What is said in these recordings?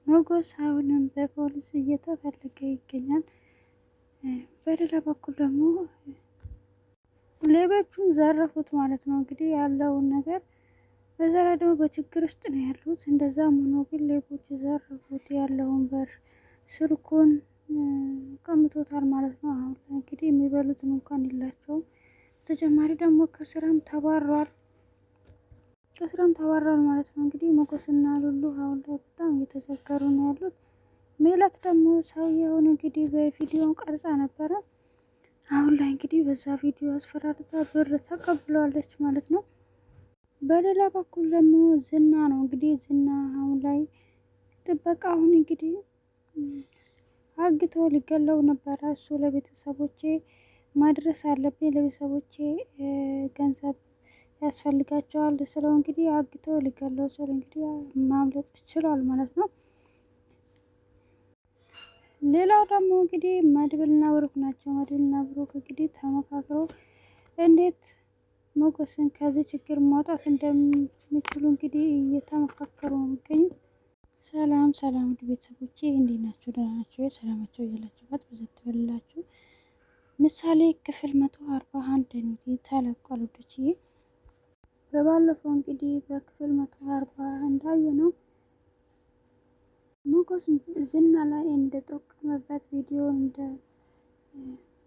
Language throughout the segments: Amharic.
ሞገስ አሁንም በፖሊስ እየተፈለገ ይገኛል። በሌላ በኩል ደግሞ ሌቦቹን ዘረፉት ማለት ነው እንግዲህ ያለውን ነገር። በዛ ላይ ደግሞ በችግር ውስጥ ነው ያሉት። እንደዛም ሆኖ ግን ሌቦች ዘረፉት ያለውን በር፣ ስልኩን ቀምቶታል ማለት ነው። አሁን እንግዲህ የሚበሉትን እንኳን የላቸውም። ተጨማሪ ደግሞ ከስራም ተባሯል ማለት ነው። እንግዲህ ሞገስና ሉሉ አሁን ላይ በጣም እየተቸገሩ ነው ያሉት። ሜላት ደግሞ ሰውየውን እንግዲህ በቪዲዮ ቀርጻ ነበረ። አሁን ላይ እንግዲህ በዛ ቪዲዮ አስፈራርታ ብር ተቀብለዋለች ማለት ነው። በሌላ በኩል ደግሞ ዝና ነው እንግዲህ ዝና አሁን ላይ ጥበቃውን እንግዲህ አግቶ ሊገለው ነበረ። እሱ ለቤተሰቦቼ ማድረስ አለብኝ፣ ለቤተሰቦቼ ገንዘብ ያስፈልጋቸዋል ስለው እንግዲህ አግቶ ሊገለው ስለ እንግዲህ ማምለጥ ችሏል ማለት ነው። ሌላው ደግሞ እንግዲህ መድብልና ብሩክ ናቸው። መድብልና ብሩክ እንግዲህ ተመካክረው እንዴት ሞገስን ከዚህ ችግር ማውጣት እንደሚችሉ እንግዲህ እየተመካከሩ ነው የሚገኙት። ሰላም ሰላም ውድ ቤተሰቦቼ እንዴት ናችሁ? ደህና ናችሁ? ሰላማችሁ እያላችሁበት ብዙ ትበላችሁ። ምሳሌ ክፍል 141 እንግዲህ ተለቋል ውዶችዬ። በባለፈው እንግዲህ በክፍል 140 እንዳየነው ሞገስ ዝና ላይ እንደጠቆመበት ቪዲዮ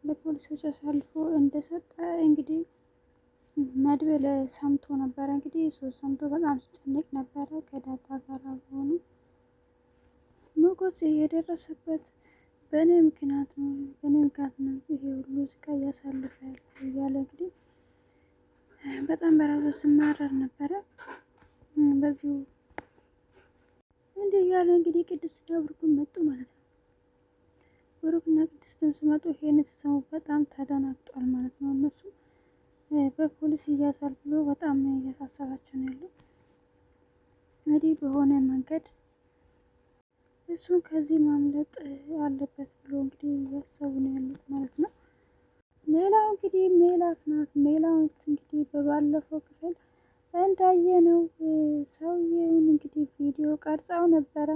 ለፖሊሶች አሳልፎ እንደሰጠ እንግዲህ መድብል ሰምቶ ነበረ። እንግዲህ እሱ ሰምቶ በጣም ሲጨነቅ ነበረ ከዳጣ ጋር ሆኖ ሞገስ የደረሰበት በእኔ ምክንያት ነው ይሄ ሁሉ ስቃይ እያሳለፈ ያለ እያለ እንግዲህ በጣም በራሱ ሲማረር ነበረ። በዚሁ እንዲህ እያለ እንግዲህ ቅድስትና ብሩክን መጡ ማለት ነው። ብሩክና ቅድስትን ሲመጡ ይሄን ሲሰሙ በጣም ተደናግጧል ማለት ነው። እነሱ በፖሊስ ይያዛል ብሎ በጣም እያሳሰባቸው ነው ያለው። እንግዲህ በሆነ መንገድ እሱን ከዚህ ማምለጥ አለበት ብሎ እንግዲህ እያሰቡ ነው ያሉት ማለት ነው። ሌላው እንግዲህ ሜላት ናት። ሜላት እንግዲህ በባለፈው ክፍል እንዳየነው ሰውዬውን እንግዲህ ቪዲዮ ቀርጻው ነበረ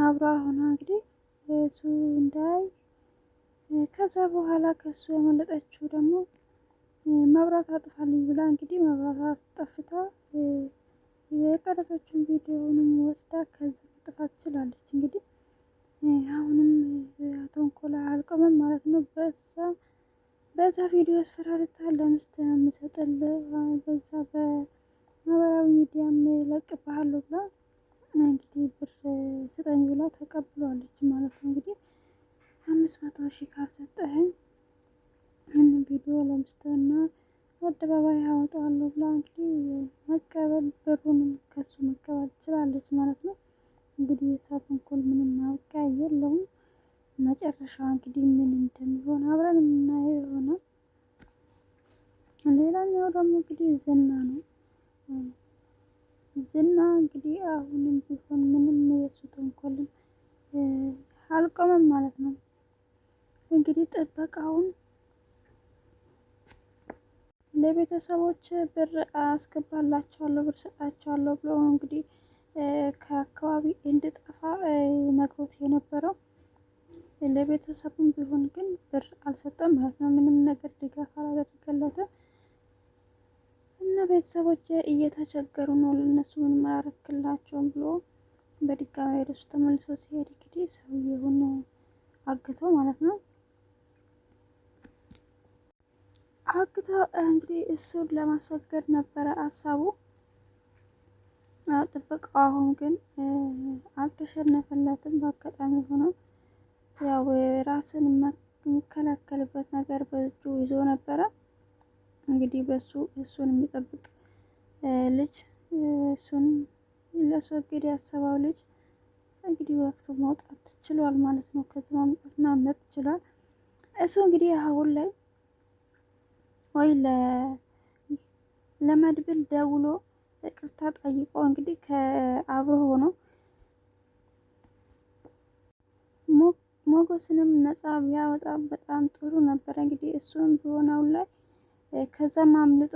አብራ ሆና እንግዲህ እሱ እንዳይ ከዛ በኋላ ከሱ ያመለጠችው ደግሞ መብራት አጥፋልኝ ብላ እንግዲህ መብራት አስጠፍታ የቀረጸችውን ቪዲዮውንም ወስዳ ከዛ መጥፋት ችላለች። እንግዲህ አሁንም ተንኮላ አልቆመም ማለት ነው። በዛ ቪዲዮ አስፈራርታ ለሚስት ነው የምሰጥልህ በዛ በማህበራዊ ሚዲያም ለቅብሃለሁ ብላ እንግዲህ ብር ስጠኝ ብላ ተቀብለዋለች ማለት ነው። እንግዲህ 500,000 ካልሰጠኸኝ ይህንን ቪዲዮ ለሚስትና አደባባይ አወጣዋለሁ ብላ እንግዲህ መቀበል ብሩንም ከሱ መቀበል ትችላለች ማለት ነው። እንግዲህ የእሷ ተንኮል ምንም ማብቂያ የለውም። መጨረሻዋ እንግዲህ ምን እንደሚሆን አብረን የምናየው ይሆናል። ሌላኛው ደግሞ እንግዲህ ዝና ነው። ዝና እንግዲህ አሁንም ቢሆን ምንም የሱ ተንኮልም አልቆመም ማለት ነው። እንግዲህ ጥበቃውን ለቤተሰቦች ብር አስገባላቸዋለሁ ብር ሰጣቸዋለሁ ብሎ እንግዲህ ከአካባቢ እንድጠፋ ነግሮት የነበረው ለቤተሰቡም ቢሆን ግን ብር አልሰጠም ማለት ነው። ምንም ነገር ድጋፍ አላደረገለትም እና ቤተሰቦች እየተቸገሩ ነው ለነሱ ምንም አላረክላቸውም ብሎ በድጋሚ ወደ እሱ ተመልሶ ሲሄድ እንግዲህ ሰውዬውን አግተው ማለት ነው። አግተው እንግዲህ እሱን ለማስወገድ ነበረ ሀሳቡ። ጥበቃው አሁን ግን አልተሸነፈለትም። በአጋጣሚ ሆኖ ያው ራስን የሚከላከልበት ነገር በእጁ ይዞ ነበረ። እንግዲህ እሱን የሚጠብቅ ልጅ እሱን ሊያስወግድ ያሰበው ልጅ እንግዲህ ወቅቱ መውጣት ችሏል ማለት ነው። ከዚህ ማምለጥ ችሏል። እሱ እንግዲህ አሁን ላይ ወይ ለመድብል ደውሎ ይቅርታ ጠይቆ እንግዲህ ከአብሮ ሆኖ ሞገስንም ነፃ ቢያወጣ በጣም ጥሩ ነበረ። እንግዲህ እሱም ቢሆን አሁን ላይ ከዛም አምልጦ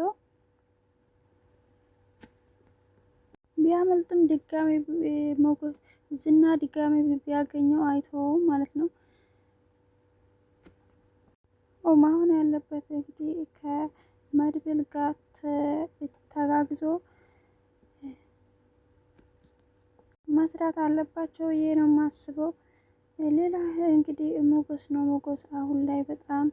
ቢያመልጥም ድጋሚ ዝና ድጋሚ ቢያገኘው አይተውም ማለት ነው። መሆን ያለበት እንግዲህ ከመድብል ጋር ተጋግዞ መስራት አለባቸው። ይሄ ነው የማስበው። ሌላ እንግዲህ ሞገስ ነው። ሞገስ አሁን ላይ በጣም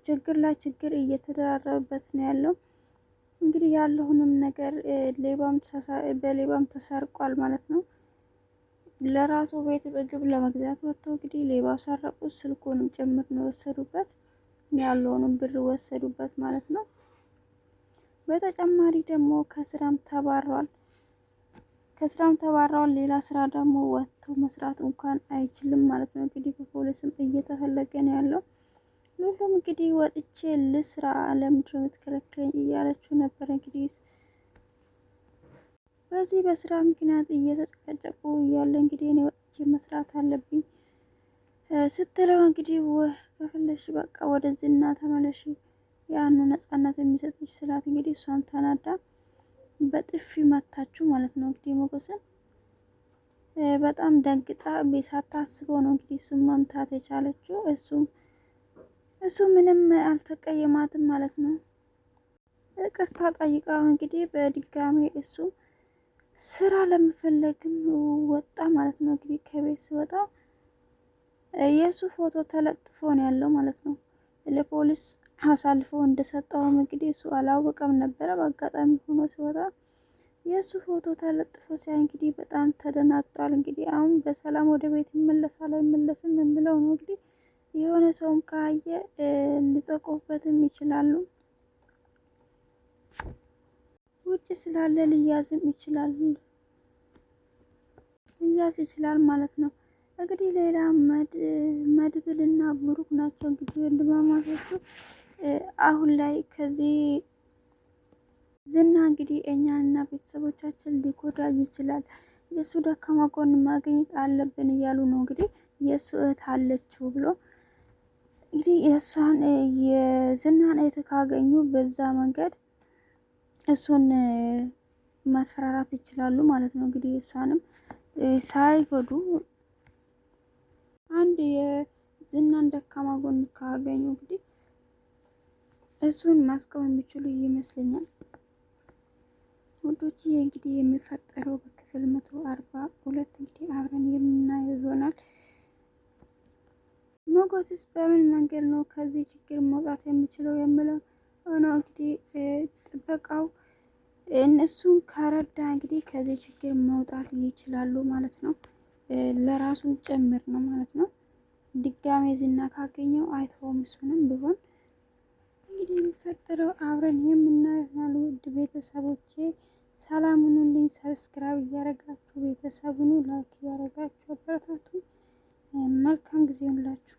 ችግር ላይ ችግር እየተደራረበበት ነው ያለው። እንግዲህ ያለውንም ነገር በሌባም ተሰርቋል ማለት ነው። ለራሱ ቤት ምግብ ለመግዛት ወጥቶ እንግዲህ ሌባው ሰረቁት፣ ስልኩንም ጭምር ነው የወሰዱበት፣ ያለውንም ብር ወሰዱበት ማለት ነው። በተጨማሪ ደግሞ ከስራም ተባሯል። ሌላ ስራ ደግሞ ወጥቶ መስራት እንኳን አይችልም ማለት ነው። እንግዲህ በፖሊስም እየተፈለገ ነው ያለው። ሁሉም እንግዲህ ወጥቼ ልስራ ለምንድን ነው የምትከለክለኝ እያለችው ነበር። እንግዲህ በዚህ በስራ ምክንያት እየተጨቀጨቁ እያለ እንግዲህ እኔ ወጥቼ መስራት አለብኝ ስትለው እንግዲህ ከፈለሽ በቃ ወደ ዝና ተመለሽ ያኑ ነጻነት የሚሰጥሽ ስላት እንግዲህ እሷም ተናዳ በጥፊ መታችሁ ማለት ነው። እንግዲህ ሞገስን በጣም ደንግጣ ሳታስበው ነው እንግዲህ እሱም መምታት የቻለችው። እሱ ምንም አልተቀየማትም ማለት ነው። ይቅርታ ጠይቃው እንግዲህ በድጋሚ እሱ ስራ ለመፈለግም ወጣ ማለት ነው። እንግዲህ ከቤት ሲወጣ የእሱ ፎቶ ተለጥፎ ነው ያለው ማለት ነው። ለፖሊስ አሳልፎ እንደሰጠውም እንግዲህ እሱ አላወቀም ነበረ። በአጋጣሚ ሆኖ ሲወጣ የእሱ ፎቶ ተለጥፎ ሲያይ እንግዲህ በጣም ተደናግጧል። እንግዲህ አሁን በሰላም ወደ ቤት ይመለሳል አይመለስም የምለው ነው። እንግዲህ የሆነ ሰውም ካየ ሊጠቁበትም ይችላሉ። ውጭ ስላለ ሊያዝ ይችላል ማለት ነው። እንግዲህ ሌላ መድብልና ብሩክ ናቸው እንግዲህ ወንድማማቾቹ። አሁን ላይ ከዚህ ዝና እንግዲህ እኛንና ቤተሰቦቻችን ሊጎዳ ይችላል፣ የእሱ ደካማ ጎን ማግኘት አለብን እያሉ ነው። እንግዲህ የእሱ እህት አለችው ብሎ እንግዲህ የዝናን እህት ካገኙ በዛ መንገድ እሱን ማስፈራራት ይችላሉ ማለት ነው። እንግዲህ እሷንም ሳይጎዱ አንድ የዝናን ደካማ ጎን ካገኙ እንግዲህ እሱን ማስቆም የሚችሉ ይመስለኛል። ውዶች እንግዲህ የሚፈጠረው በክፍል 142 እንግዲህ አብረን የምናየው ይሆናል። ሞገስስ በምን መንገድ ነው ከዚህ ችግር መውጣት የሚችለው የምለው ሆኖ እንግዲህ ጥበቃው እነሱን ከረዳ እንግዲህ ከዚህ ችግር መውጣት ይችላሉ ማለት ነው። ለራሱ ጭምር ነው ማለት ነው። ድጋሜ ዝና ካገኘው አይተውም። እሱንም ቢሆን እንግዲህ የሚፈጠረው አብረን የምናየው ውድ ቤተሰቦቼ ሰላም ሁኑልኝ። ሰብስክራይብ እያረጋችሁ ቤተሰቡን ላይክ እያረጋችሁ አበረታቱ። መልካም ጊዜ ሁላችሁ